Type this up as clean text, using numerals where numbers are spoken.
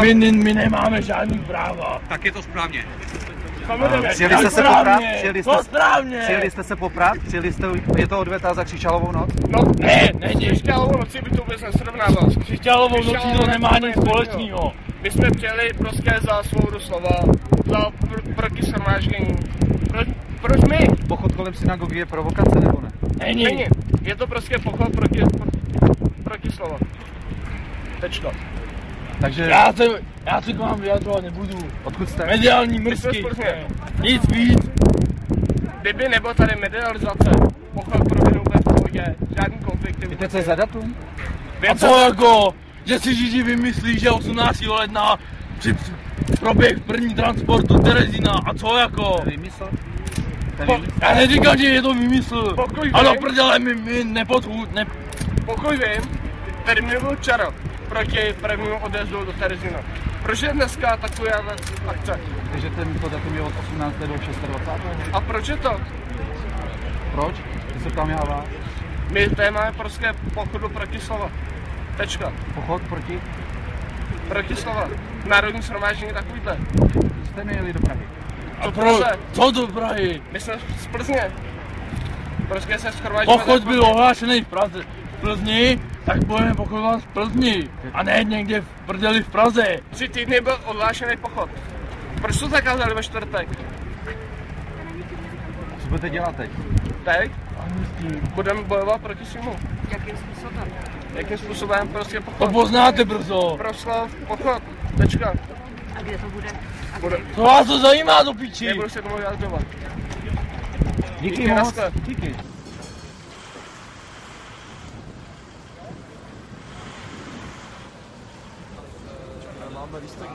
My nemáme žádný práva. Tak je to správně. Přijeli jste se poprat? Přijeli jste se poprat? Je to odveta za křičálovou noc? No ne, není. Křišťálovou noci by to vůbec nesrovnával. S křišťálovou nocí to nemá nic společného. My jsme přijeli prostě za svobodu slova, proti shromáždění. Proč my? Pochod kolem synagogy je provokace nebo ne? Není. Je to prostě pochod proti slova. Tečka. Takže Já se k vám vyjadřovat nebudu. Odkud jste? Mediální mrzky. Nic víc. Kdyby nebyla tady medializace, pochod proběhne úplně v pohodě, žádný konflikty. Víte, co je za datum? A co jako, že si Židi vymyslí, že 18. ledna proběh první transportu Terezína a co jako? Vymysl? Já neříkám, že je to vymysl. Ale do prdele my Pokud vím, termín byl včera proti prvnímu odjezdu do Terezína. Proč je dneska taková akce? Takže ten datum je od 18. do 26. A proč je to? Proč? Ty se ptám já vás. My tady máme prostě pochodu proti slova. Tečka. Pochod proti? Proti slova. Národní shromáždění takovýhle. Jste nejeli do Prahy. Co do Prahy? My jsme z Plzně. Prostě se shromáždíme. Pochod byl ohlášený v Plzni, tak budeme pochodovat v Plzni. A ne někde v prdeli v Praze. 3 týdny byl ohlášený pochod. Proč to zakázali ve čtvrtek? Co budete dělat teď? Teď? Budeme bojovat proti svimu. Jakým způsobem? Jakým způsobem? Prostě To pochod. poznáte brzo. Proslov, pochod. Tečka. A kde to bude? Co vás to zajímá do piči? Nebudu se tomu vyjadřovat. Díky moc. naschle. Díky. Máme lístek.